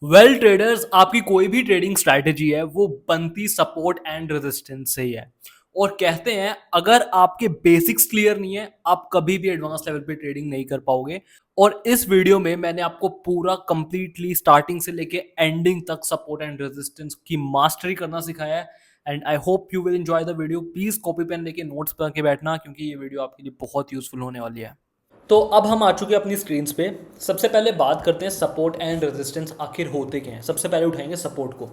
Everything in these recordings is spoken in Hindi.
वेल ट्रेडर्स, आपकी कोई भी ट्रेडिंग स्ट्रैटेजी है वो बनती सपोर्ट एंड रेजिस्टेंस से ही है। और कहते हैं अगर आपके बेसिक्स क्लियर नहीं है आप कभी भी एडवांस लेवल पे ट्रेडिंग नहीं कर पाओगे। और इस वीडियो में मैंने आपको पूरा कंप्लीटली स्टार्टिंग से लेके एंडिंग तक सपोर्ट एंड रेजिस्टेंस की मास्टरी करना सिखाया है। And I hope you will enjoy the video. Please copy pen लेके नोट्स बना के बैठना क्योंकि ये वीडियो आपके लिए बहुत यूजफुल होने वाली है। तो अब हम आ चुके हैं अपनी स्क्रीन्स पे। सबसे पहले बात करते हैं सपोर्ट एंड रेजिस्टेंस आखिर होते क्या हैं। सबसे पहले उठाएंगे सपोर्ट को।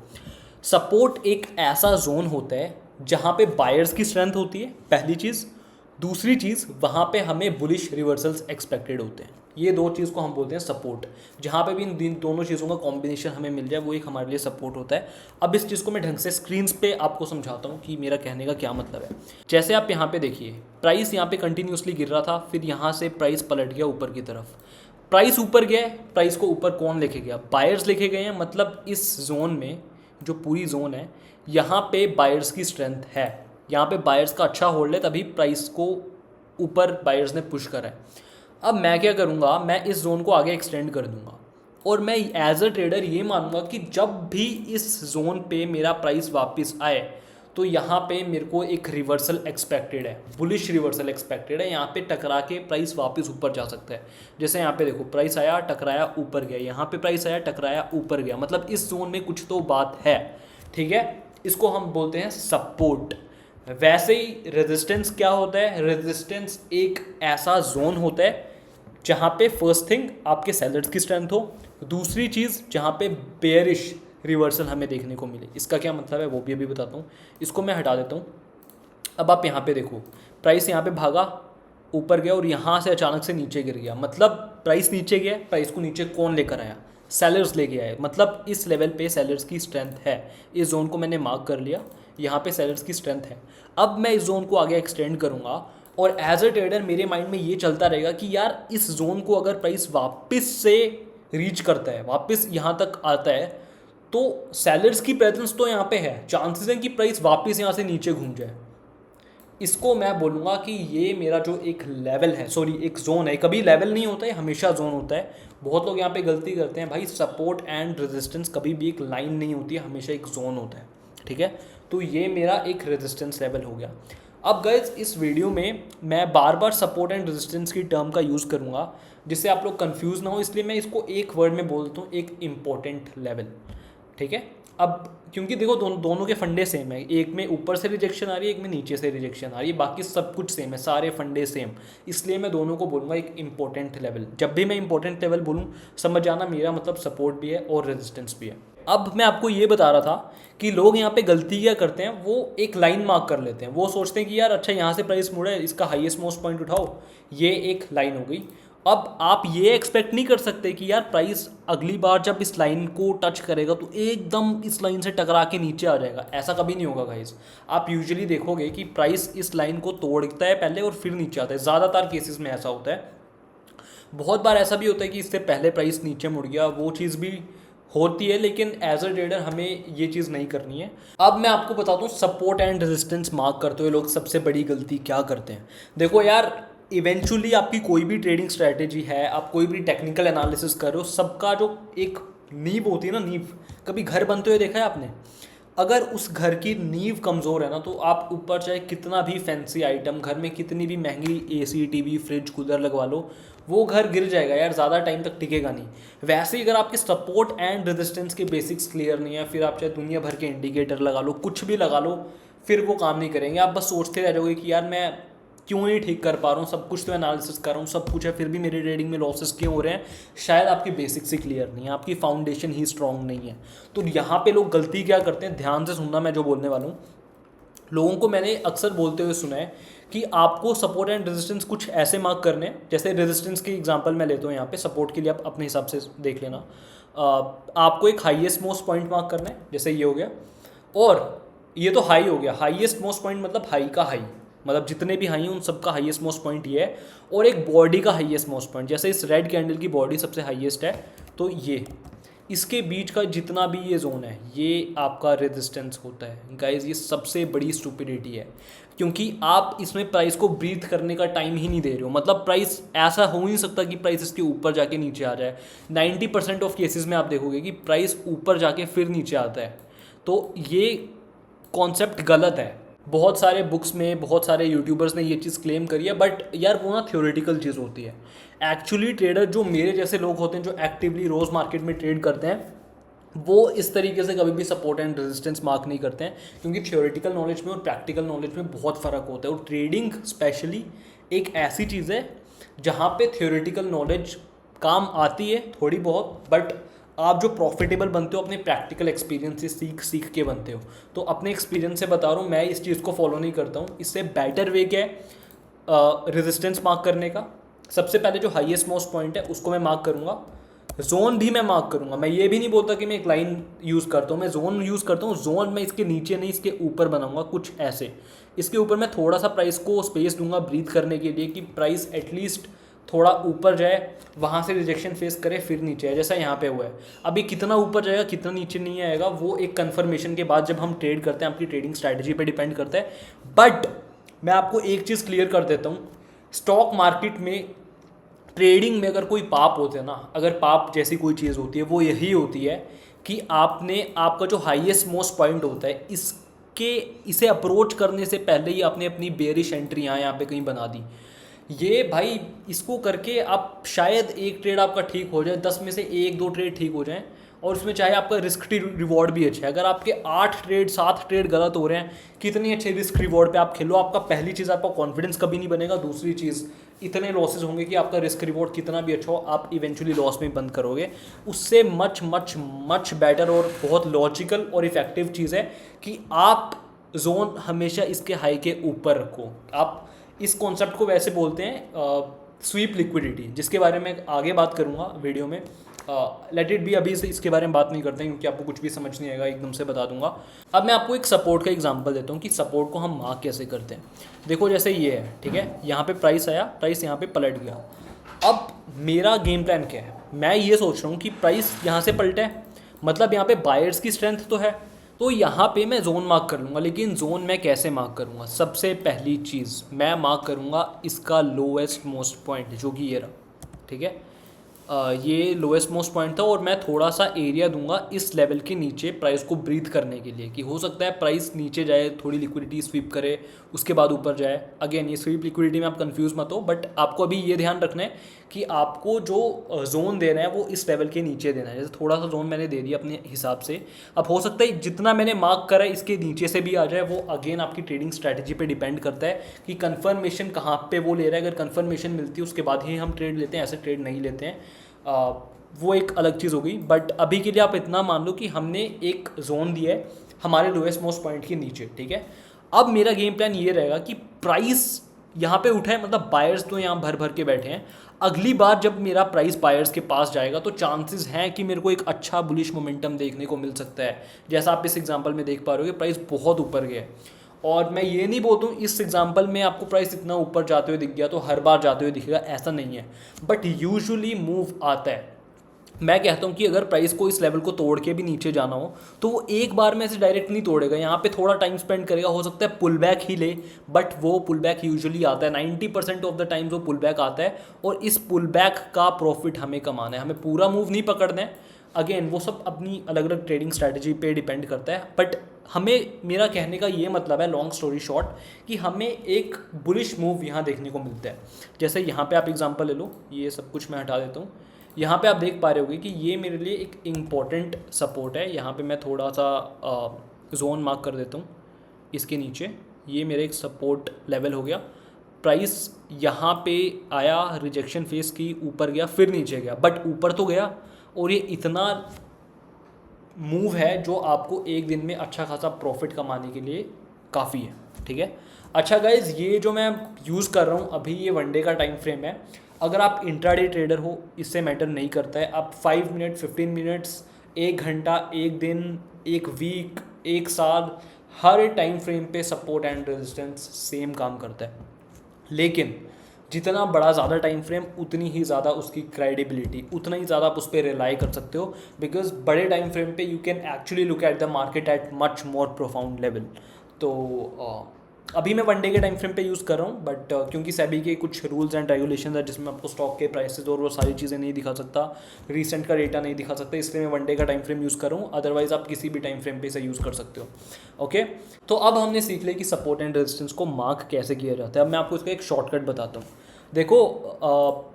सपोर्ट एक ऐसा जोन होता है जहां पे बायर्स की स्ट्रेंथ होती है, पहली चीज़। दूसरी चीज़, वहां पे हमें बुलिश रिवर्सल्स एक्सपेक्टेड होते हैं। ये दो चीज़ को हम बोलते हैं सपोर्ट। जहाँ पे भी इन दोनों चीज़ों का कॉम्बिनेशन हमें मिल जाए वो एक हमारे लिए सपोर्ट होता है। अब इस चीज़ को मैं ढंग से स्क्रीन्स पे आपको समझाता हूँ कि मेरा कहने का क्या मतलब है। जैसे आप यहाँ पे देखिए, प्राइस यहाँ पे कंटिन्यूसली गिर रहा था, फिर यहाँ से प्राइस पलट गया ऊपर की तरफ। प्राइस ऊपर गया, प्राइस को ऊपर कौन लेके गया? बायर्स लेके गए हैं। मतलब इस जोन में, जो पूरी जोन है, यहाँ पे बायर्स की स्ट्रेंथ है। यहाँ पे बायर्स का अच्छा होल्ड है, तभी प्राइस को ऊपर बायर्स ने पुश करा है। अब मैं क्या करूँगा, मैं इस जोन को आगे एक्सटेंड कर दूंगा और मैं एज अ ट्रेडर ये मानूंगा कि जब भी इस जोन पे मेरा प्राइस वापस आए तो यहाँ पे मेरे को एक रिवर्सल एक्सपेक्टेड है, बुलिश रिवर्सल एक्सपेक्टेड है। यहाँ पे टकरा के प्राइस वापस ऊपर जा सकता है। जैसे यहाँ पे देखो, प्राइस आया, टकराया, ऊपर गया। यहाँ पे प्राइस आया, टकराया, ऊपर गया। मतलब इस जोन में कुछ तो बात है, ठीक है। इसको हम बोलते हैं सपोर्ट। वैसे ही रेजिस्टेंस क्या होता है? रेजिस्टेंस एक ऐसा जोन होता है जहाँ पे फर्स्ट थिंग आपके सेलर्स की स्ट्रेंथ हो, दूसरी चीज़ जहाँ पे बेयरिश रिवर्सल हमें देखने को मिले। इसका क्या मतलब है वो भी अभी बताता हूँ। इसको मैं हटा देता हूँ। अब आप यहाँ पे देखो, प्राइस यहाँ पे भागा, ऊपर गया और यहाँ से अचानक से नीचे गिर गया। मतलब प्राइस नीचे गया, प्राइस को नीचे कौन लेकर आया? सेलर्स लेके आए। मतलब इस लेवल पे सेलर्स की स्ट्रेंथ है। इस जोन को मैंने मार्क कर लिया, यहाँ पे सेलर्स की स्ट्रेंथ है। अब मैं इस जोन को आगे एक्सटेंड करूँगा और एज अ ट्रेडर मेरे माइंड में ये चलता रहेगा कि यार इस जोन को अगर प्राइस वापस से रीच करता है, वापस यहाँ तक आता है, तो सेलर्स की प्रेजेंस तो यहाँ पे है, चांसेस हैं कि प्राइस वापस यहाँ से नीचे घूम जाए। इसको मैं बोलूँगा कि ये मेरा जो एक लेवल है, सॉरी एक जोन है। कभी लेवल नहीं होता है, हमेशा जोन होता है। बहुत लोग यहाँ पे गलती करते हैं भाई, सपोर्ट एंड रेजिस्टेंस कभी भी एक लाइन नहीं होती है, हमेशा एक जोन होता है, ठीक है। तो ये मेरा एक रेजिस्टेंस लेवल हो गया। अब गाइज इस वीडियो में मैं बार बार सपोर्ट एंड रेजिस्टेंस की टर्म का यूज़ करूँगा जिससे आप लोग कंफ्यूज ना हो, इसलिए मैं इसको एक वर्ड में बोलता हूँ, एक इम्पोर्टेंट लेवल, ठीक है। अब क्योंकि देखो दोनों के फंडे सेम है, एक में ऊपर से रिजेक्शन आ रही है, एक में नीचे से रिजेक्शन आ रही है, बाकी सब कुछ सेम है, सारे फंडे सेम। इसलिए मैं दोनों को बोलूँगा एक इंपॉर्टेंट लेवल। जब भी मैं इंपॉर्टेंट लेवल बोलूँ समझ जाना मेरा मतलब सपोर्ट भी है और रेजिस्टेंस भी है। अब मैं आपको ये बता रहा था कि लोग यहाँ पे गलती क्या करते हैं, वो एक लाइन मार्क कर लेते हैं। वो सोचते हैं कि यार अच्छा यहाँ से प्राइस मुड़ा है, इसका हाईएस्ट मोस्ट पॉइंट उठाओ, ये एक लाइन हो गई। अब आप ये एक्सपेक्ट नहीं कर सकते कि यार प्राइस अगली बार जब इस लाइन को टच करेगा तो एकदम इस लाइन से टकरा के नीचे आ जाएगा। ऐसा कभी नहीं होगा गाइस। आप यूजुअली देखोगे कि प्राइस इस लाइन को तोड़ता है पहले और फिर नीचे आता है। ज़्यादातर केसेस में ऐसा होता है। बहुत बार ऐसा भी होता है कि इससे पहले प्राइस नीचे मुड़ गया, वो चीज़ भी होती है, लेकिन एज अ ट्रेडर हमें ये चीज़ नहीं करनी है। अब मैं आपको बताता हूँ सपोर्ट एंड रेजिस्टेंस मार्क करते हुए लोग सबसे बड़ी गलती क्या करते हैं। देखो यार, इवेंचुअली आपकी कोई भी ट्रेडिंग स्ट्रैटेजी है, आप कोई भी टेक्निकल एनालिसिस कर रहे हो, सबका जो एक नींव होती है ना, नींव, कभी घर बनते हुए देखा है आपने? अगर उस घर की नींव कमज़ोर है ना तो आप ऊपर चाहे कितना भी फैंसी आइटम, घर में कितनी भी महंगी एसी टीवी फ्रिज कूलर लगवा लो, वो घर गिर जाएगा यार, ज़्यादा टाइम तक टिकेगा नहीं। वैसे ही अगर आपके सपोर्ट एंड रेजिस्टेंस के बेसिक्स क्लियर नहीं है, फिर आप चाहे दुनिया भर के इंडिकेटर लगा लो, कुछ भी लगा लो, फिर वो काम नहीं करेंगे। आप बस सोचते रह जाओगे कि यार मैं क्यों नहीं ठीक कर पा रहा हूँ, सब कुछ तो एनालिसिस कर रहा हूँ, सब कुछ है, फिर भी मेरी ट्रेडिंग में लॉसेस क्यों हो रहे हैं? शायद आपकी बेसिक्स ही क्लियर नहीं है, आपकी फाउंडेशन ही स्ट्रांग नहीं है। तो यहाँ पे लोग गलती क्या करते हैं, ध्यान से सुनना मैं जो बोलने वाला हूँ। लोगों को मैंने अक्सर बोलते हुए सुना है कि आपको सपोर्ट एंड रेजिस्टेंस कुछ ऐसे मार्क करने हैं। जैसे रेजिस्टेंस की एग्जांपल मैं लेता हूँ यहाँ पे, सपोर्ट के लिए आप अपने हिसाब से देख लेना। आपको एक हाईएस्ट मोस्ट पॉइंट मार्क करना है, जैसे ये हो गया, और ये तो हाई हो गया। हाईएस्ट मोस्ट पॉइंट मतलब हाई का हाई, मतलब जितने भी हाई हैं उन सबका हाईएस्ट मोस्ट पॉइंट ये है। और एक बॉडी का हाईएस्ट मोस्ट पॉइंट, जैसे इस रेड कैंडल की बॉडी सबसे हाईएस्ट है, तो ये इसके बीच का जितना भी ये जोन है ये आपका रेजिस्टेंस होता है गाइज। ये सबसे बड़ी स्टुपिडिटी है, क्योंकि आप इसमें प्राइस को ब्रीथ करने का टाइम ही नहीं दे रहे हो। मतलब प्राइस ऐसा हो ही नहीं सकता कि प्राइस इसके ऊपर जाके नीचे आ जाए। 90% ऑफ केसेस में आप देखोगे कि प्राइस ऊपर जाके फिर नीचे आता है। तो ये कॉन्सेप्ट गलत है। बहुत सारे बुक्स में, बहुत सारे यूट्यूबर्स ने ये चीज़ क्लेम करी है, बट यार वो ना थ्योरेटिकल चीज़ होती है। एक्चुअली ट्रेडर जो मेरे जैसे लोग होते हैं, जो एक्टिवली रोज़ मार्केट में ट्रेड करते हैं, वो इस तरीके से कभी भी सपोर्ट एंड रेजिस्टेंस मार्क नहीं करते हैं, क्योंकि थ्योरेटिकल नॉलेज में और प्रैक्टिकल नॉलेज में बहुत फ़र्क होता है। और ट्रेडिंग स्पेशली एक ऐसी चीज़ है जहाँ पे थ्योरेटिकल नॉलेज काम आती है थोड़ी बहुत, बट आप जो प्रॉफिटेबल बनते हो अपने प्रैक्टिकल एक्सपीरियंस से सीख सीख के बनते हो। तो अपने एक्सपीरियंस से बता रहा हूँ, मैं इस चीज़ को फॉलो नहीं करता हूँ। इससे बेटर वे क्या है रेजिस्टेंस मार्क करने का? सबसे पहले जो हाईएस्ट मोस्ट पॉइंट है उसको मैं मार्क करूँगा। जोन भी मैं मार्क करूँगा। मैं ये भी नहीं बोलता कि मैं एक लाइन यूज़ करता हूँ, मैं जोन यूज़ करता हूँ। जोन मैं इसके नीचे नहीं, इसके ऊपर बनाऊँगा कुछ ऐसे। इसके ऊपर मैं थोड़ा सा प्राइस को स्पेस दूंगा ब्रीथ करने के लिए, कि प्राइस एटलीस्ट थोड़ा ऊपर जाए, वहाँ से रिजेक्शन फेस करे, फिर नीचे आए, जैसा यहाँ पे हुआ है। अभी कितना ऊपर जाएगा कितना नीचे नहीं आएगा वो एक कन्फर्मेशन के बाद जब हम ट्रेड करते हैं, आपकी ट्रेडिंग स्ट्रैटेजी पे डिपेंड करता है। बट मैं आपको एक चीज़ क्लियर कर देता हूँ, स्टॉक मार्केट में, ट्रेडिंग में अगर कोई पाप होते हैं ना, अगर पाप जैसी कोई चीज़ होती है, वो यही होती है कि आपने आपका जो हाईएस्ट मोस्ट पॉइंट होता है इसे अप्रोच करने से पहले ही आपने अपनी बेरिश एंट्री यहाँ पे कहीं बना दी। ये भाई इसको करके आप शायद एक ट्रेड आपका ठीक हो जाए, 10 में से 1-2 ट्रेड ठीक हो जाएं, और उसमें चाहे आपका रिस्क रिवॉर्ड भी अच्छा है। अगर आपके 8 ट्रेड 7 ट्रेड गलत हो रहे हैं, कितनी अच्छे रिस्क रिवॉर्ड पे आप खेलो, आपका पहली चीज़ आपका कॉन्फिडेंस कभी नहीं बनेगा। दूसरी चीज़, इतने लॉसेज होंगे कि आपका रिस्क रिवॉर्ड कितना भी अच्छा हो, आप इवेंचुअली लॉस में बंद करोगे। उससे मच मच मच बेटर और बहुत लॉजिकल और इफेक्टिव चीज़ है कि आप जोन हमेशा इसके हाई के ऊपर रखो। आप इस कॉन्सेप्ट को वैसे बोलते हैं स्वीप लिक्विडिटी, जिसके बारे में आगे बात करूंगा वीडियो में। लेट इट बी, अभी से इसके बारे में बात नहीं करते हैं क्योंकि आपको कुछ भी समझ नहीं आएगा, एकदम से बता दूंगा। अब मैं आपको एक सपोर्ट का एग्जांपल देता हूँ कि सपोर्ट को हम मार्क कैसे करते हैं। देखो जैसे ये है, ठीक है, यहाँ पे प्राइस आया, प्राइस यहाँ पे पलट गया। अब मेरा गेम प्लान क्या है? मैं ये सोच रहा हूँ कि प्राइस यहाँ से पलटे, मतलब यहाँ पे बायर्स की स्ट्रेंथ तो है, तो यहाँ पे मैं जोन मार्क कर लूँगा। लेकिन जोन मैं कैसे मार्क करूँगा? सबसे पहली चीज़ मैं मार्क करूँगा इसका लोएस्ट मोस्ट पॉइंट, जो कि ये रहा, ठीक है। ये लोएस्ट मोस्ट पॉइंट था, और मैं थोड़ा सा एरिया दूंगा इस लेवल के नीचे प्राइस को ब्रीथ करने के लिए, कि हो सकता है प्राइस नीचे जाए, थोड़ी लिक्विडिटी स्वीप करे, उसके बाद ऊपर जाए। अगेन ये स्वीप लिक्विडिटी में आप कंफ्यूज मत हो, बट आपको अभी ये ध्यान रखना है कि आपको जो जोन देना है वो इस लेवल के नीचे देना है। जैसे थोड़ा सा जोन मैंने दे दिया अपने हिसाब से, अब हो सकता है जितना मैंने मार्क करा है इसके नीचे से भी आ जाए। वो अगेन आपकी ट्रेडिंग स्ट्रैटेजी पे डिपेंड करता है कि कंफर्मेशन कहाँ पे वो ले रहा है। अगर कंफर्मेशन मिलती है उसके बाद ही हम ट्रेड लेते हैं, ऐसे ट्रेड नहीं लेते हैं। वो एक अलग चीज़ हो गई। बट अभी के लिए आप इतना मान लो कि हमने एक जोन दिया है हमारे लोएस्ट मोस्ट पॉइंट के नीचे, ठीक है। अब मेरा गेम प्लान ये रहेगा कि प्राइस यहाँ पे उठा है, मतलब बायर्स तो यहाँ भर भर के बैठे हैं। अगली बार जब मेरा प्राइस बायर्स के पास जाएगा तो चांसेस हैं कि मेरे को एक अच्छा बुलिश मोमेंटम देखने को मिल सकता है। जैसा आप इस एग्जांपल में देख पा रहे हो कि प्राइस बहुत ऊपर गया है। और मैं ये नहीं बोलता हूँ इस एग्जांपल में आपको प्राइस इतना ऊपर जाते हुए दिख गया तो हर बार जाते हुए दिखेगा, ऐसा नहीं है। बट यूजुअली मूव आता है। मैं कहता हूँ कि अगर प्राइस को इस लेवल को तोड़ के भी नीचे जाना हो तो वो एक बार में से डायरेक्ट नहीं तोड़ेगा, यहाँ पे थोड़ा टाइम स्पेंड करेगा। हो सकता है पुल बैक ही ले, बट वो पुल बैक यूजुअली आता है 90% ऑफ द टाइम वो पुल बैक आता है। और इस पुल बैक का प्रॉफिट हमें कमाना है, हमें पूरा मूव नहीं पकड़ना है। अगेन वो सब अपनी अलग अलग ट्रेडिंग स्ट्रैटेजी पे डिपेंड करता है। बट हमें, मेरा कहने का ये मतलब है, लॉन्ग स्टोरी शॉर्ट, कि हमें एक बुलिश मूव यहाँ देखने को मिलता है। जैसे यहाँ पे आप एग्जांपल ले लो, ये सब कुछ मैं हटा देता हूँ। यहाँ पे आप देख पा रहे होगे कि ये मेरे लिए एक इम्पॉर्टेंट सपोर्ट है। यहाँ पे मैं थोड़ा सा जोन मार्क कर देता हूँ इसके नीचे। ये मेरा एक सपोर्ट लेवल हो गया। प्राइस यहाँ पे आया, रिजेक्शन फेस की, ऊपर गया, फिर नीचे गया, बट ऊपर तो गया। और ये इतना मूव है जो आपको एक दिन में अच्छा खासा प्रॉफिट कमाने के लिए काफ़ी है, ठीक है। अच्छा गाइज, ये जो मैं यूज़ कर रहा हूँ अभी, ये वनडे का टाइम फ्रेम है। अगर आप इंट्राडे ट्रेडर हो इससे मैटर नहीं करता है। आप 5 मिनट, 15 मिनट्स, 1 घंटा, 1 दिन, 1 वीक, 1 साल, हर टाइम फ्रेम पे सपोर्ट एंड रेजिस्टेंस सेम काम करता है। लेकिन जितना बड़ा ज़्यादा टाइम फ्रेम उतनी ही ज़्यादा उसकी क्रेडिबिलिटी, उतना ही ज़्यादा आप उस पर रिलाई कर सकते हो, बिकॉज बड़े टाइम फ्रेम पे you can actually look at the market at much more profound level. तो अभी मैं वन डे के टाइम फ्रेम पे यूज़ कर रहा हूँ, बट क्योंकि सेबी के कुछ रूल्स एंड रेगुलेशंस है जिसमें आपको स्टॉक के प्राइसेस और वो सारी चीज़ें नहीं दिखा सकता, रीसेंट का डेटा नहीं दिखा सकता, इसलिए मैं वन डे का टाइम फ्रेम यूज़ कर रहा हूँ। अदरवाइज आप किसी भी टाइम फ्रेम पे इसे यूज़ कर सकते हो। ओके, तो अब हमने सीख लिया कि सपोर्ट एंड रेजिस्टेंस को मार्क कैसे किया जाता है। अब मैं आपको इसका एक शॉर्टकट बताता हूँ। देखो,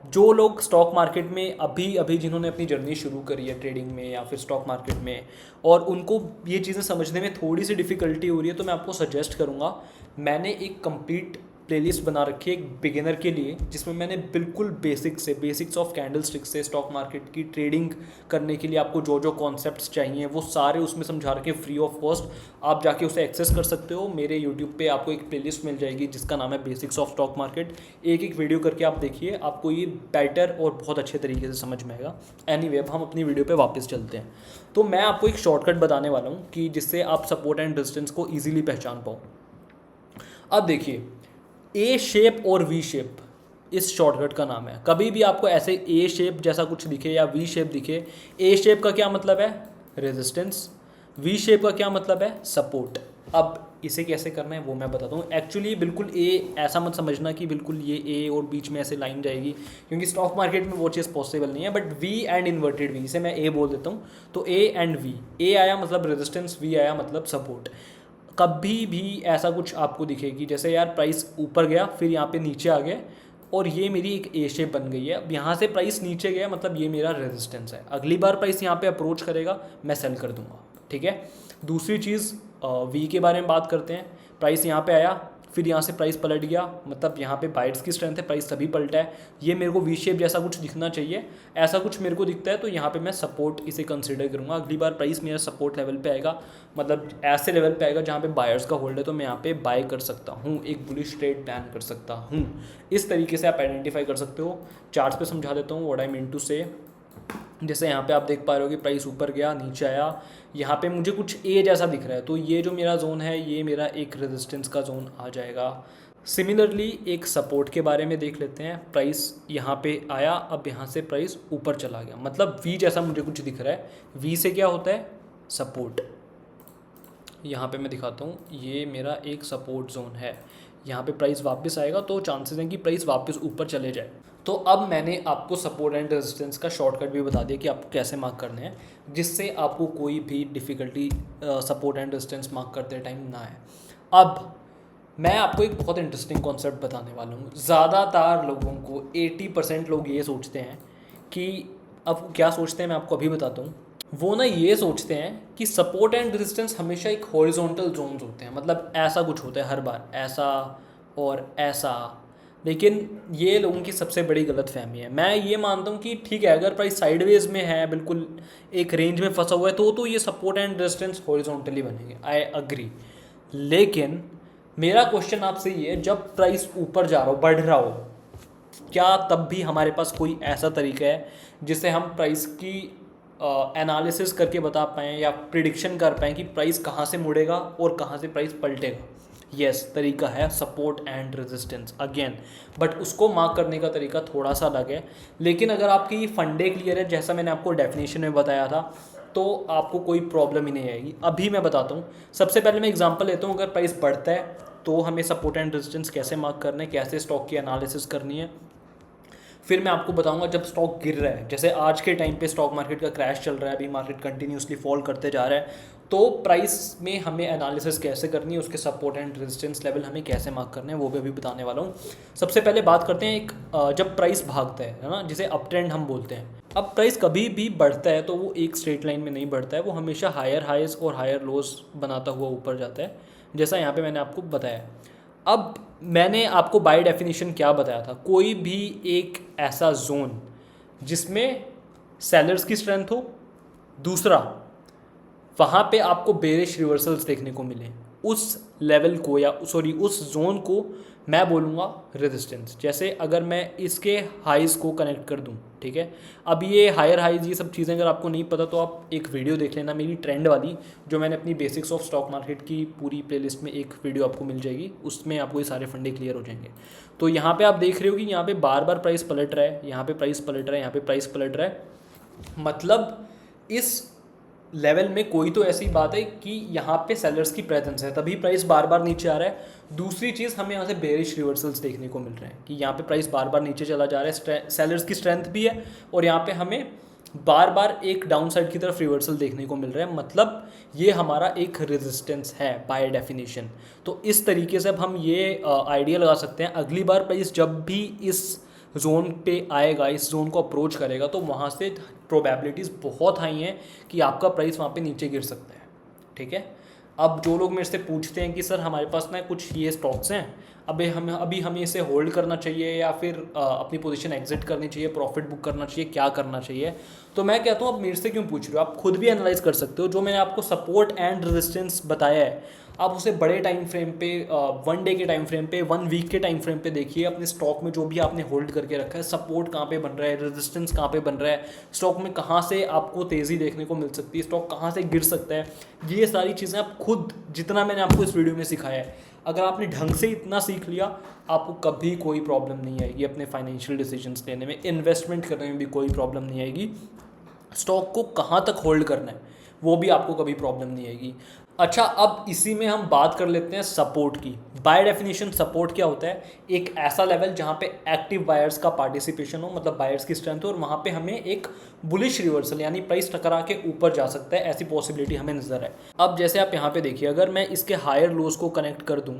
जो लोग स्टॉक मार्केट में अभी अभी जिन्होंने अपनी जर्नी शुरू करी है ट्रेडिंग में या फिर स्टॉक मार्केट में, और उनको ये चीज़ें समझने में थोड़ी सी डिफ़िकल्टी हो रही है, तो मैं आपको सजेस्ट करूँगा, मैंने एक कंप्लीट प्लेलिस्ट बना रखी है एक बिगिनर के लिए, जिसमें मैंने बिल्कुल बेसिक्स ऑफ कैंडल स्टिक्स से स्टॉक मार्केट की ट्रेडिंग करने के लिए आपको जो जो कॉन्सेप्ट्स चाहिए वो सारे उसमें समझा रखे फ्री ऑफ कॉस्ट। आप जाके उसे एक्सेस कर सकते हो। मेरे यूट्यूब पे आपको एक प्लेलिस्ट मिल जाएगी जिसका नाम है बेसिक्स ऑफ स्टॉक मार्केट। एक एक वीडियो करके आप देखिए, आपको ये बेटर और बहुत अच्छे तरीके से समझ में आएगा। एनीवे, अब हम अपनी वीडियो पे वापस चलते हैं। तो मैं आपको एक शॉर्टकट बताने वाला हूँ कि जिससे आप सपोर्ट एंड रेजिस्टेंस को ईजिली पहचान पाओ। अब देखिए, ए शेप और वी शेप इस शॉर्टकट का नाम है। कभी भी आपको ऐसे ए शेप जैसा कुछ दिखे या वी शेप दिखे, ए शेप का क्या मतलब है? रेजिस्टेंस। वी शेप का क्या मतलब है? सपोर्ट। अब इसे कैसे करना है वो मैं बताता हूँ। एक्चुअली बिल्कुल ए ऐसा मत समझना कि बिल्कुल ये ए और बीच में ऐसे लाइन जाएगी, क्योंकि स्टॉक मार्केट में वो चीज़ पॉसिबल नहीं है। But V and inverted V, इसे मैं ए बोल देता हूँ। तो ए एंड वी, ए आया मतलब रेजिस्टेंस, वी आया मतलब सपोर्ट। कभी भी ऐसा कुछ आपको दिखेगी जैसे यार प्राइस ऊपर गया फिर यहाँ पे नीचे आ गया और ये मेरी एक ए शेप बन गई है। अब यहाँ से प्राइस नीचे गया मतलब ये मेरा रेजिस्टेंस है। अगली बार प्राइस यहाँ पे अप्रोच करेगा मैं सेल कर दूंगा। ठीक है। दूसरी चीज़ वी के बारे में बात करते हैं। प्राइस यहाँ पे आया फिर यहाँ से प्राइस पलट गया, मतलब यहाँ पे बाइट्स की स्ट्रेंथ है, प्राइस तभी पलटा है। ये मेरे को वी शेप जैसा कुछ दिखना चाहिए। ऐसा कुछ मेरे को दिखता है तो यहाँ पे मैं सपोर्ट इसे कंसिडर करूँगा। अगली बार प्राइस मेरा सपोर्ट लेवल पे आएगा, मतलब ऐसे लेवल पे आएगा जहाँ पे बायर्स का होल्ड है, तो मैं यहाँ पे बाय कर सकता हूँ, एक बुलिश ट्रेड प्लान कर सकता हूँ। इस तरीके से आप आइडेंटिफाई कर सकते हो। चार्ट्स पे समझा देता हूँ व्हाट आई मीन टू से। जैसे यहाँ पे आप देख पा रहे हो कि प्राइस ऊपर गया नीचे आया, यहाँ पे मुझे कुछ ए जैसा दिख रहा है, तो ये जो मेरा जोन है ये मेरा एक रेजिस्टेंस का जोन आ जाएगा। सिमिलरली एक सपोर्ट के बारे में देख लेते हैं। प्राइस यहाँ पे आया, अब यहाँ से प्राइस ऊपर चला गया, मतलब वी जैसा मुझे कुछ दिख रहा है। वी से क्या होता है? सपोर्ट। यहाँ पे मैं दिखाता हूँ, ये मेरा एक सपोर्ट जोन है। यहाँ पे प्राइस वापस आएगा तो चांसेस हैं कि प्राइस वापस ऊपर चले जाए। तो अब मैंने आपको सपोर्ट एंड रेजिस्टेंस का शॉर्टकट भी बता दिया कि आपको कैसे मार्क करने हैं, जिससे आपको कोई भी difficulty support and resistance mark करते टाइम ना है। अब मैं आपको एक बहुत इंटरेस्टिंग कॉन्सेप्ट बताने वाला हूँ। ज़्यादातर लोगों को 80% लोग ये सोचते हैं कि, अब क्या सोचते हैं मैं आपको अभी बताता हूँ। वो ना ये सोचते हैं कि सपोर्ट एंड रेजिस्टेंस हमेशा एक हॉरिजॉन्टल जोन्स होते हैं, मतलब ऐसा कुछ होता है हर बार, ऐसा और ऐसा। लेकिन ये लोगों की सबसे बड़ी गलतफहमी है। मैं ये मानता हूँ कि ठीक है, अगर प्राइस साइडवेज में है, बिल्कुल एक रेंज में फंसा हुआ है, तो ये सपोर्ट एंड रेजिस्टेंस हॉरिजॉन्टली बनेंगे, आई अग्री। लेकिन मेरा क्वेश्चन आपसे ये है, जब प्राइस ऊपर जा रहा हो, बढ़ रहा हो, क्या तब भी हमारे पास कोई ऐसा तरीका है जिससे हम प्राइस की एनालिसिस करके बता पाएँ या प्रिडिक्शन कर पाएँ कि प्राइस कहाँ से मुड़ेगा और कहाँ से प्राइस पलटेगा? यस, तरीका है support and resistance again, but उसको मार्क करने का तरीका थोड़ा सा अलग है। लेकिन अगर आपकी फंडे क्लियर है, जैसा मैंने आपको डेफिनेशन में बताया था, तो आपको कोई प्रॉब्लम ही नहीं आएगी। अभी मैं बताता हूँ। सबसे पहले मैं एग्जांपल लेता हूँ। अगर प्राइस बढ़ता है तो हमें सपोर्ट एंड रेजिस्टेंस कैसे मार्क करना है, कैसे स्टॉक की एनालिसिस करनी है। फिर मैं आपको बताऊंगा जब स्टॉक गिर रहा है, जैसे आज के टाइम पे स्टॉक मार्केट का क्रैश चल रहा है, अभी मार्केट कंटिन्यूसली फॉल करते जा रहा है, तो प्राइस में हमें एनालिसिस कैसे करनी है, उसके सपोर्ट एंड रेजिस्टेंस लेवल हमें कैसे मार्क करने हैं, वो भी अभी बताने वाला हूँ। सबसे पहले बात करते हैं एक जब प्राइस भागता है ना, जिसे अप ट्रेंड हम बोलते हैं। अब प्राइस कभी भी बढ़ता है तो वो एक स्ट्रेट लाइन में नहीं बढ़ता है, वो हमेशा हायर हाइज और हायर लोज बनाता हुआ ऊपर जाता है, जैसा यहाँ पे मैंने आपको बताया। अब मैंने आपको बाय डेफिनेशन क्या बताया था, कोई भी एक ऐसा जोन जिसमें सेलर्स की स्ट्रेंथ हो, दूसरा वहाँ पे आपको बेरिश रिवर्सल्स देखने को मिले, उस लेवल को या सॉरी उस जोन को मैं बोलूँगा रेजिस्टेंस। जैसे अगर मैं इसके हाइज़ को कनेक्ट कर दूँ, ठीक है, अब ये हायर हाइज ये सब चीज़ें अगर आपको नहीं पता तो आप एक वीडियो देख लेना मेरी ट्रेंड वाली, जो मैंने अपनी बेसिक्स ऑफ स्टॉक मार्केट की पूरी प्लेलिस्ट में एक वीडियो आपको मिल जाएगी, उसमें आपको ये सारे फंडे क्लियर हो जाएंगे। तो यहाँ पे आप देख रहे हो कि यहाँ पे बार बार प्राइस पलट रहा है, यहाँ पे प्राइस पलट रहा है, यहाँ पे प्राइस पलट रहा है, मतलब इस लेवल में कोई तो ऐसी बात है कि यहाँ पे सेलर्स की प्रेजेंस है, तभी प्राइस बार बार नीचे आ रहा है। दूसरी चीज़ हमें यहाँ से बेरिश रिवर्सल्स देखने को मिल रहे हैं कि यहाँ पे प्राइस बार बार नीचे चला जा रहा है, सेलर्स की स्ट्रेंथ भी है, और यहाँ पे हमें बार बार एक डाउन साइड की तरफ रिवर्सल देखने को मिल रहा है, मतलब ये हमारा एक रेजिस्टेंस है बाय डेफिनेशन। तो इस तरीके से अब हम ये आइडिया लगा सकते हैं अगली बार प्राइस जब भी इस जोन पे आएगा, इस जोन को अप्रोच करेगा, तो वहाँ से प्रोबेबिलिटीज़ बहुत हाई हैं कि आपका प्राइस वहाँ पे नीचे गिर सकता है, ठीक है। अब जो लोग मेरे से पूछते हैं कि सर हमारे पास ना कुछ ये स्टॉक्स हैं, अभी हमें इसे होल्ड करना चाहिए या फिर अपनी पोजीशन एग्जिट करनी चाहिए, प्रॉफिट बुक करना चाहिए, क्या करना चाहिए, तो मैं कहता हूँ आप मेरे से क्यों पूछ रहे हो, आप खुद भी एनालाइज कर सकते हो। जो मैंने आपको सपोर्ट एंड रेजिस्टेंस बताया है, आप उसे बड़े टाइम फ्रेम पे, 1 डे के टाइम फ्रेम पे, 1 वीक के टाइम फ्रेम पे देखिए। अपने स्टॉक में जो भी आपने होल्ड करके रखा है, सपोर्ट कहाँ पे बन रहा है, रेजिस्टेंस कहाँ पे बन रहा है, स्टॉक में कहाँ से आपको तेज़ी देखने को मिल सकती है, स्टॉक कहाँ से गिर सकता है, ये सारी चीज़ें आप खुद, जितना मैंने आपको इस वीडियो में सिखाया है, अगर आपने ढंग से इतना सीख लिया, आपको कभी कोई प्रॉब्लम नहीं आएगी अपने फाइनेंशियल डिसीजंस लेने में, इन्वेस्टमेंट करने में भी कोई प्रॉब्लम नहीं आएगी, स्टॉक को कहाँ तक होल्ड करना है वो भी आपको कभी प्रॉब्लम नहीं आएगी। अच्छा, अब इसी में हम बात कर लेते हैं सपोर्ट की। बाय डेफिनेशन सपोर्ट क्या होता है, एक ऐसा लेवल जहाँ पे एक्टिव बायर्स का पार्टिसिपेशन हो, मतलब बायर्स की स्ट्रेंथ हो, और वहाँ पे हमें एक बुलिश रिवर्सल यानी प्राइस टकरा के ऊपर जा सकता है, ऐसी पॉसिबिलिटी हमें नजर है। अब जैसे आप यहाँ पे देखिए, अगर मैं इसके हायर लोज को कनेक्ट कर दूँ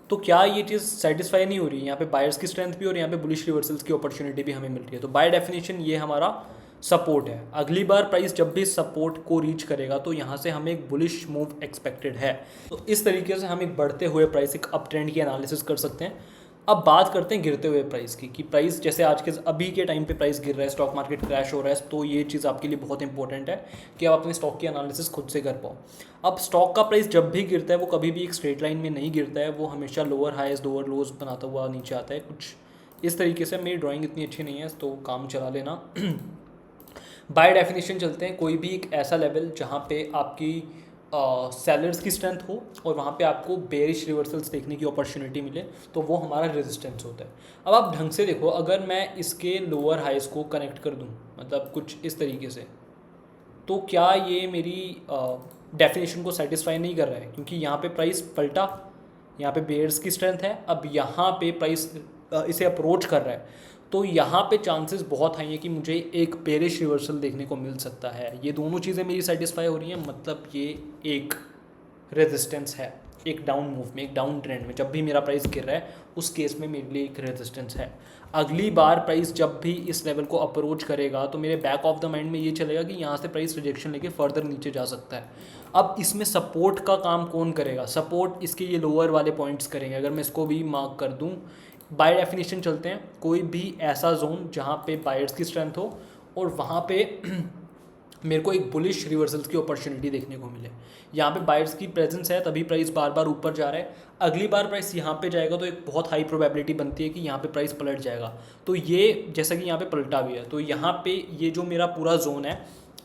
तो क्या ये चीज़ सेटिस्फाई नहीं हो रही है, यहाँ पे बायर्स की स्ट्रेंथ भी और यहाँ पे बुलिश रिवर्सल्स की अपॉर्चुनिटी भी हमें मिल रही है। तो बाय डेफिनेशन ये हमारा सपोर्ट है। अगली बार प्राइस जब भी सपोर्ट को रीच करेगा तो यहाँ से हमें एक बुलिश मूव एक्सपेक्टेड है। तो इस तरीके से हम एक बढ़ते हुए प्राइस, एक अप ट्रेंड की एनालिसिस कर सकते हैं। अब बात करते हैं गिरते हुए प्राइस की, कि प्राइस जैसे आज के अभी के टाइम पे प्राइस गिर रहा है, स्टॉक मार्केट क्रैश हो रहा है, तो ये चीज़ आपके लिए बहुत इंपॉर्टेंट है कि आप अपने स्टॉक की एनालिसिस खुद से कर पाओ। अब स्टॉक का प्राइस जब भी गिरता है वो कभी भी एक स्ट्रेट लाइन में नहीं गिरता है, वो हमेशा लोअर हाइज लोअर लोज बनाता हुआ नीचे आता है, कुछ इस तरीके से। मेरी ड्राइंग इतनी अच्छी नहीं है तो काम चला लेना। बाय डेफिनेशन चलते हैं, कोई भी एक ऐसा लेवल जहाँ पे आपकी सेलर्स की स्ट्रेंथ हो और वहाँ पे आपको बेरिश रिवर्सल्स देखने की अपॉर्चुनिटी मिले, तो वो हमारा रेजिस्टेंस होता है। अब आप ढंग से देखो, अगर मैं इसके लोअर हाइज को कनेक्ट कर दूँ, मतलब कुछ इस तरीके से, तो क्या ये मेरी डेफिनेशन को सेटिस्फाई नहीं कर रहा है, क्योंकि यहाँ पे प्राइस पलटा, यहाँ पे बेयर्स की स्ट्रेंथ है, अब यहाँ पे प्राइस इसे अप्रोच कर रहा है, तो यहाँ पे चांसेस बहुत हाई है कि मुझे एक बेरिश रिवर्सल देखने को मिल सकता है। ये दोनों चीज़ें मेरी सेटिस्फाई हो रही हैं, मतलब ये एक रेजिस्टेंस है, एक डाउन मूव में, एक डाउन ट्रेंड में जब भी मेरा प्राइस गिर रहा है उस केस में मेरे लिए एक रेजिस्टेंस है। अगली बार प्राइस जब भी इस लेवल को अप्रोच करेगा तो मेरे बैक ऑफ द माइंड में ये चलेगा कि यहाँ से प्राइस रिजेक्शन लेके फर्दर नीचे जा सकता है। अब इसमें सपोर्ट का काम कौन करेगा, सपोर्ट इसके ये लोअर वाले पॉइंट्स करेंगे। अगर मैं इसको भी मार्क कर दूँ, बाय डेफिनेशन चलते हैं, कोई भी ऐसा जोन जहाँ पे बायर्स की स्ट्रेंथ हो और वहाँ पे मेरे को एक बुलिश रिवर्सल्स की अपॉर्चुनिटी देखने को मिले, यहाँ पे बायर्स की प्रेजेंस है तभी प्राइस बार बार ऊपर जा रहा है। अगली बार प्राइस यहाँ पे जाएगा तो एक बहुत हाई प्रोबेबिलिटी बनती है कि यहाँ पे प्राइस पलट जाएगा। तो ये जैसा कि यहाँ पे पलटा भी है, तो यहाँ पे ये जो मेरा पूरा जोन है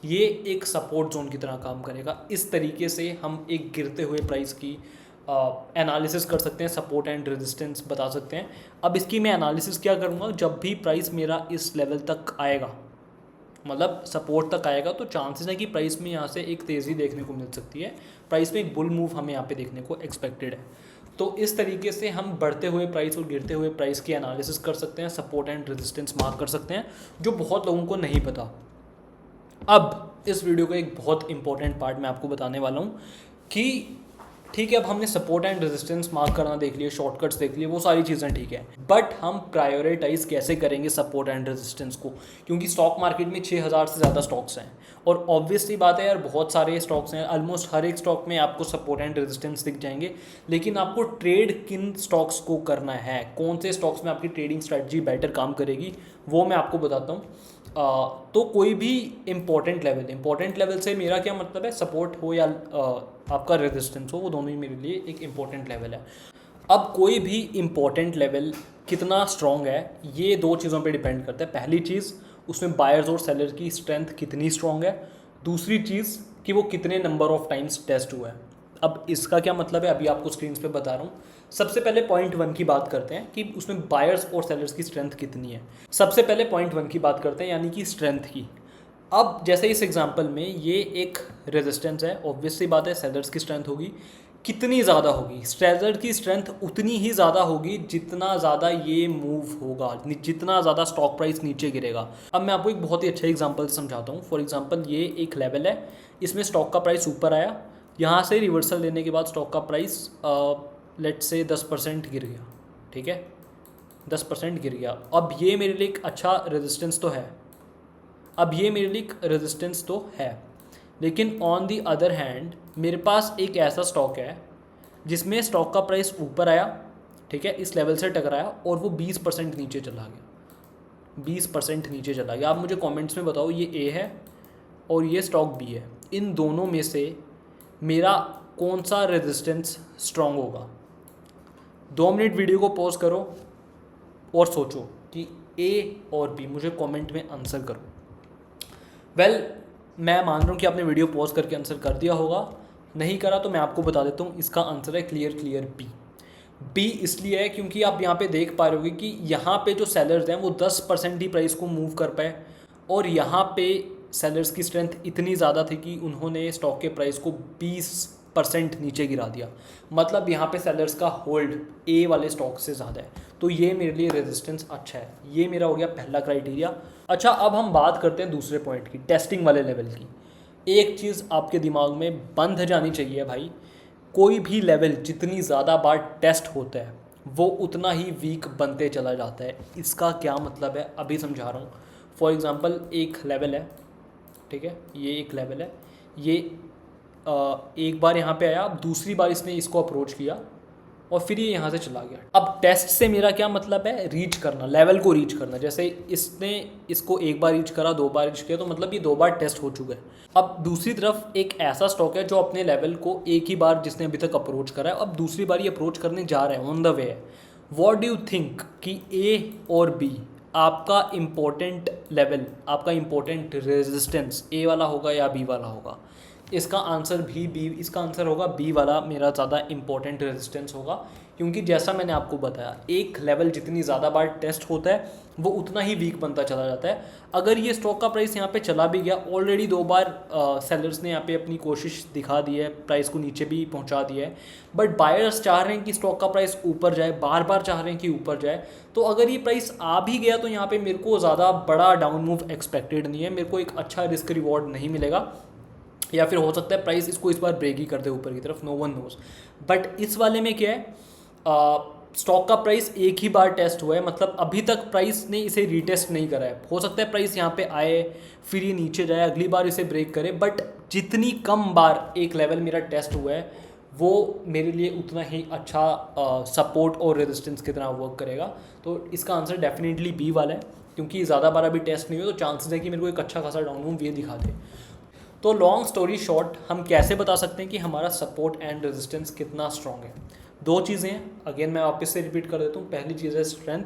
ये एक सपोर्ट जोन की तरह काम करेगा। इस तरीके से हम एक गिरते हुए प्राइस की एनालिसिस कर सकते हैं, सपोर्ट एंड रेजिस्टेंस बता सकते हैं। अब इसकी मैं एनालिसिस क्या करूँगा, जब भी प्राइस मेरा इस लेवल तक आएगा, मतलब सपोर्ट तक आएगा, तो चांसेस है कि प्राइस में यहाँ से एक तेज़ी देखने को मिल सकती है, प्राइस में एक बुल मूव हमें यहाँ पे देखने को एक्सपेक्टेड है। तो इस तरीके से हम बढ़ते हुए प्राइस और गिरते हुए प्राइस की एनालिसिस कर सकते हैं, सपोर्ट एंड रेजिस्टेंस मार्क कर सकते हैं, जो बहुत लोगों को नहीं पता। अब इस वीडियो का एक बहुत इंपॉर्टेंट पार्ट मैं आपको बताने वाला हूँ कि ठीक है, अब हमने सपोर्ट एंड रेजिस्टेंस मार्क करना देख लिए, शॉर्टकट्स देख लिए, वो सारी चीज़ें ठीक है, बट हम प्रायोरिटाइज कैसे करेंगे सपोर्ट एंड रेजिस्टेंस को, क्योंकि स्टॉक मार्केट में 6000 से ज़्यादा स्टॉक्स हैं और ऑब्वियसली बात है यार, बहुत सारे स्टॉक्स हैं, ऑलमोस्ट हर एक स्टॉक में आपको सपोर्ट एंड रेजिस्टेंस दिख जाएंगे। लेकिन आपको ट्रेड किन स्टॉक्स को करना है, कौन से स्टॉक्स में आपकी ट्रेडिंग स्ट्रैटेजी बेटर काम करेगी, वो मैं आपको बताता हूँ। तो कोई भी इम्पोर्टेंट लेवल से मेरा क्या मतलब है, सपोर्ट हो या आपका रेजिस्टेंस हो, वो दोनों ही मेरे लिए एक इम्पोर्टेंट लेवल है। अब कोई भी इम्पोर्टेंट लेवल कितना स्ट्रॉन्ग है, ये दो चीज़ों पे डिपेंड करता है। पहली चीज़, उसमें बायर्स और सेलर की स्ट्रेंथ कितनी स्ट्रॉन्ग है। दूसरी चीज़ कि वो कितने नंबर ऑफ टाइम्स टेस्ट हुआ है। अब इसका क्या मतलब है, अभी आपको स्क्रीन पे बता रहा हूँ। सबसे पहले पॉइंट 1 की बात करते हैं कि उसमें बायर्स और सेलर्स की स्ट्रेंथ कितनी है। सबसे पहले पॉइंट 1 की बात करते हैं, यानी कि स्ट्रेंथ की। अब जैसे इस एग्जांपल में ये एक रेजिस्टेंस है, ऑब्वियस सी बात है सेलर्स की स्ट्रेंथ होगी। कितनी ज़्यादा होगी, सेलर की स्ट्रेंथ उतनी ही ज़्यादा होगी जितना ज़्यादा ये मूव होगा, जितना ज़्यादा स्टॉक प्राइस नीचे गिरेगा। अब मैं आपको एक बहुत ही अच्छा एग्जांपल समझाता हूँ। फॉर एग्जांपल ये एक लेवल है, इसमें स्टॉक का प्राइस ऊपर आया, यहाँ से रिवर्सल लेने के बाद स्टॉक का प्राइस लेट्स से 10% गिर गया, ठीक है, 10% गिर गया। अब ये मेरे लिए एक अच्छा रेजिस्टेंस तो है, लेकिन ऑन दी अदर हैंड मेरे पास एक ऐसा स्टॉक है जिसमें स्टॉक का प्राइस ऊपर आया, ठीक है, इस लेवल से टकराया और वो 20% नीचे चला गया, 20% नीचे चला गया। आप मुझे कमेंट्स में बताओ, ये ए है और ये स्टॉक बी है, इन दोनों में से मेरा कौन सा रेजिस्टेंस स्ट्रॉन्ग होगा? 2 मिनट वीडियो को पॉज करो और सोचो कि ए और बी, मुझे कमेंट में आंसर करो। वेल, मैं मान रहा हूँ कि आपने वीडियो पॉज करके आंसर कर दिया होगा, नहीं करा तो मैं आपको बता देता हूँ, इसका आंसर है क्लियर बी इसलिए है क्योंकि आप यहाँ पे देख पा रहे होगे कि यहाँ पे जो सेलर्स हैं वो 10% ही प्राइस को मूव कर पाए, और यहाँ पे सेलर्स की स्ट्रेंथ इतनी ज़्यादा थी कि उन्होंने स्टॉक के प्राइस को 20% नीचे गिरा दिया। मतलब यहाँ पे सेलर्स का होल्ड ए वाले स्टॉक से ज़्यादा है, तो ये मेरे लिए रेजिस्टेंस अच्छा है। ये मेरा हो गया पहला क्राइटेरिया। अच्छा, अब हम बात करते हैं दूसरे पॉइंट की, टेस्टिंग वाले लेवल की। एक चीज़ आपके दिमाग में बंद जानी चाहिए भाई, कोई भी लेवल जितनी ज़्यादा बार टेस्ट होता है वो उतना ही वीक बनते चला जाता है। इसका क्या मतलब है, अभी समझा रहा हूँ। फॉर एग्ज़ाम्पल एक लेवल है, ठीक है, ये एक लेवल है, ये एक बार यहाँ पे आया, अब दूसरी बार इसने इसको अप्रोच किया और फिर ये यहाँ से चला गया। अब टेस्ट से मेरा क्या मतलब है, रीच करना, लेवल को रीच करना। जैसे इसने इसको एक बार रीच करा, 2 बार रीच किया, तो मतलब ये 2 बार टेस्ट हो चुका है। अब दूसरी तरफ एक ऐसा स्टॉक है जो अपने लेवल को एक ही बार जिसने अभी तक अप्रोच करा है, अब दूसरी बार ये अप्रोच करने जा रहे हैं, ऑन द वे है। व्हाट डू यू थिंक कि ए और बी आपका इम्पोर्टेंट लेवल, आपका इम्पोर्टेंट रेजिस्टेंस ए वाला होगा या बी वाला होगा? इसका आंसर इसका आंसर होगा बी वाला, मेरा ज़्यादा इंपॉर्टेंट रेजिस्टेंस होगा। क्योंकि जैसा मैंने आपको बताया, एक लेवल जितनी ज़्यादा बार टेस्ट होता है वो उतना ही वीक बनता चला जाता है। अगर ये स्टॉक का प्राइस यहाँ पे चला भी गया, ऑलरेडी 2 बार सेलर्स ने यहाँ पे अपनी कोशिश दिखा दी है, प्राइस को नीचे भी पहुँचा दिया है, बट बायर्स चाह रहे हैं कि स्टॉक का प्राइस ऊपर जाए, बार बार चाह रहे हैं कि ऊपर जाए। तो अगर ये प्राइस आ भी गया तो यहाँ पे मेरे को ज़्यादा बड़ा डाउन मूव एक्सपेक्टेड नहीं है, मेरे को एक अच्छा रिस्क रिवॉर्ड नहीं मिलेगा, या फिर हो सकता है प्राइस इसको इस बार ब्रेक ही कर दे ऊपर की तरफ, नो वन नोज। बट इस वाले में क्या है, स्टॉक का प्राइस एक ही बार टेस्ट हुआ है, मतलब अभी तक प्राइस ने इसे रीटेस्ट नहीं करा है। हो सकता है प्राइस यहाँ पे आए, फिर ये नीचे जाए, अगली बार इसे ब्रेक करे, बट जितनी कम बार एक लेवल मेरा टेस्ट हुआ है वो मेरे लिए उतना ही अच्छा सपोर्ट और रेजिस्टेंस की तरह वर्क करेगा। तो इसका आंसर डेफिनेटली बी वाला है, क्योंकि ज़्यादा बार अभी टेस्ट नहीं हुआ तो चांसेस है कि मेरे को एक अच्छा खासा डाउन मूव ये दिखा दे। तो लॉन्ग स्टोरी शॉर्ट, हम कैसे बता सकते हैं कि हमारा सपोर्ट एंड रेजिस्टेंस कितना स्ट्रॉन्ग है? 2 चीज़ें हैं, अगेन मैं वापस से रिपीट कर देता हूँ। पहली चीज़ है स्ट्रेंथ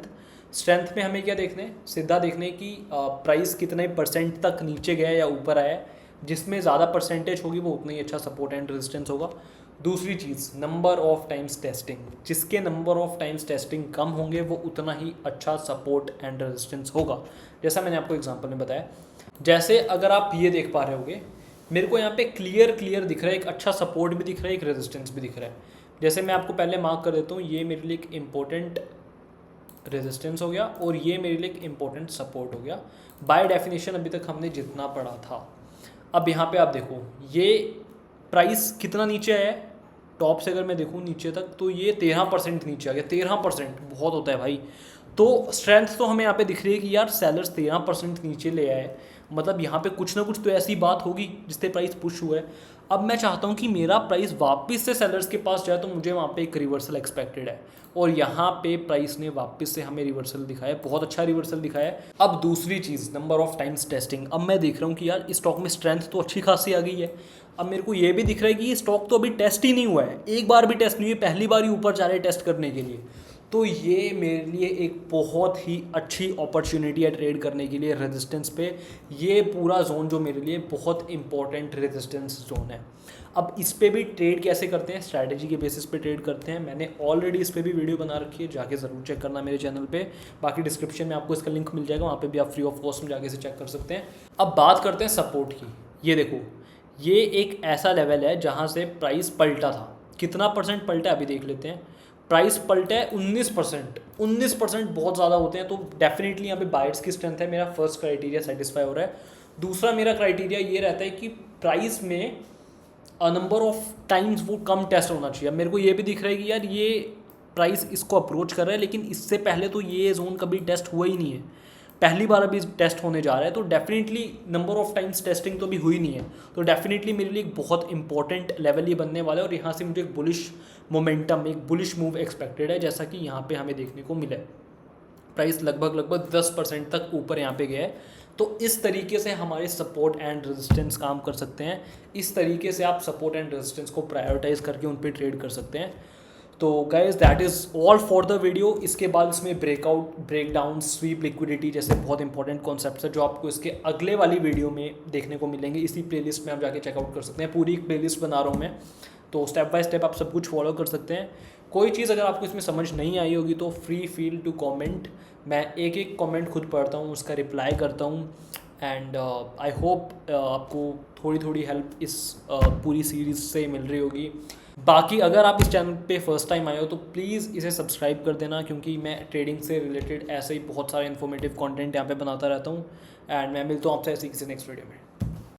में हमें क्या देखना है, सीधा देखना है कि प्राइस कितने परसेंट तक नीचे गया या ऊपर आया, जिसमें ज़्यादा परसेंटेज होगी वो उतना ही अच्छा सपोर्ट एंड रेजिस्टेंस होगा। दूसरी चीज़, नंबर ऑफ टाइम्स टेस्टिंग, जिसके नंबर ऑफ टाइम्स टेस्टिंग कम होंगे वो उतना ही अच्छा सपोर्ट एंड रेजिस्टेंस होगा। जैसा मैंने आपको एग्जांपल में बताया, जैसे अगर आप ये देख पा रहे होगे, मेरे को यहाँ पे क्लियर दिख रहा है, एक अच्छा सपोर्ट भी दिख रहा है, एक रेजिस्टेंस भी दिख रहा है। जैसे मैं आपको पहले मार्क कर देता हूँ, ये मेरे लिए एक इम्पोर्टेंट रेजिस्टेंस हो गया और ये मेरे लिए एक इम्पोर्टेंट सपोर्ट हो गया। बाय डेफिनेशन अभी तक हमने जितना पढ़ा था। अब यहाँ पे आप देखो, ये प्राइस कितना नीचे आया है, टॉप से अगर मैं देखूँ नीचे तक तो ये 13% नीचे आ गया। 13% बहुत होता है भाई। तो स्ट्रेंथ तो हमें यहाँ पे दिख रही है कि यार सेलर्स 13% नीचे ले आए, मतलब यहाँ पे कुछ ना कुछ तो ऐसी बात होगी जिससे प्राइस पुश हुआ है। अब मैं चाहता हूँ कि मेरा प्राइस वापस से सेलर्स के पास जाए, तो मुझे वहाँ पे एक रिवर्सल एक्सपेक्टेड है, और यहाँ पे प्राइस ने वापस से हमें रिवर्सल दिखाया, बहुत अच्छा रिवर्सल दिखाया है। अब दूसरी चीज़, नंबर ऑफ टाइम्स टेस्टिंग। अब मैं देख रहा हूँ कि यार इस स्टॉक में स्ट्रेंथ तो अच्छी खासी आ गई है। अब मेरे को ये भी दिख रहा है कि ये स्टॉक तो अभी टेस्ट ही नहीं हुआ है, एक बार भी टेस्ट नहीं हुई, पहली बार ही ऊपर जा रहे हैं टेस्ट करने के लिए। तो ये मेरे लिए एक बहुत ही अच्छी अपॉर्चुनिटी है ट्रेड करने के लिए रेजिस्टेंस पे। ये पूरा जोन जो मेरे लिए बहुत इंपॉर्टेंट रेजिस्टेंस जोन है। अब इस पे भी ट्रेड कैसे करते हैं, स्ट्रैटेजी के बेसिस पे ट्रेड करते हैं। मैंने ऑलरेडी इस पे भी वीडियो बना रखी है, जाके ज़रूर चेक करना मेरे चैनल पे। बाकी डिस्क्रिप्शन में आपको इसका लिंक मिल जाएगा, वहाँ पे भी आप फ्री ऑफ कॉस्ट में जाके इसे चेक कर सकते हैं। अब बात करते हैं सपोर्ट की। ये देखो, ये एक ऐसा लेवल है जहाँ से प्राइस पलटा था। कितना परसेंट पलटा है अभी देख लेते हैं। प्राइस पलटा है 19%। 19% बहुत ज़्यादा होते हैं, तो डेफिनेटली यहाँ पे बायर्स की स्ट्रेंथ है। मेरा फर्स्ट क्राइटेरिया सेटिस्फाई हो रहा है। दूसरा मेरा क्राइटेरिया ये रहता है कि प्राइस में नंबर ऑफ टाइम्स वो कम टेस्ट होना चाहिए। अब मेरे को ये भी दिख रहा है कि यार ये प्राइस इसको अप्रोच कर रहा है, लेकिन इससे पहले तो ये जोन कभी टेस्ट हुआ ही नहीं है, पहली बार अभी टेस्ट होने जा रहा है। तो definitely number of times testing तो अभी हुई नहीं है, तो डेफिनेटली मेरे लिए एक बहुत इंपॉर्टेंट लेवल ये बनने वाला है, और यहाँ से मुझे एक बुलिश मोमेंटम, एक बुलिश मूव एक्सपेक्टेड है, जैसा कि यहाँ पे हमें देखने को मिला है। प्राइस लगभग 10% तक ऊपर यहाँ पे गया है। तो इस तरीके से हमारे सपोर्ट एंड रेजिस्टेंस काम कर सकते हैं। इस तरीके से आप सपोर्ट एंड रेजिस्टेंस को प्रायोरिटाइज करके उन पे ट्रेड कर सकते हैं। तो guys that is all for the video. इसके बाद इसमें ब्रेकआउट, ब्रेकडाउन, स्वीप, लिक्विडिटी जैसे बहुत इंपॉर्टेंट कॉन्सेप्ट्स है जो आपको इसके अगले वाली वीडियो में देखने को मिलेंगे। इसी प्लेलिस्ट में आप जाके चेकआउट कर सकते हैं। पूरी एक प्लेलिस्ट बना रहा हूँ मैं, तो स्टेप बाय स्टेप आप सब कुछ फॉलो कर सकते हैं। कोई चीज़ अगर आपको इसमें समझ नहीं आई होगी तो फ्री फील टू कमेंट। मैं एक एक कमेंट खुद पढ़ता हूँ, उसका रिप्लाई करता हूँ। एंड आई होप आपको थोड़ी थोड़ी हेल्प इस पूरी सीरीज़ से मिल रही होगी। बाकी अगर आप इस चैनल पे फर्स्ट टाइम आए हो तो प्लीज़ इसे सब्सक्राइब कर देना, क्योंकि मैं ट्रेडिंग से रिलेटेड ऐसे ही बहुत सारे इन्फॉर्मेटिव कंटेंट यहाँ पे बनाता रहता हूँ। एंड मैं मिलता हूँ आपसे ऐसे किसी नेक्स्ट वीडियो में।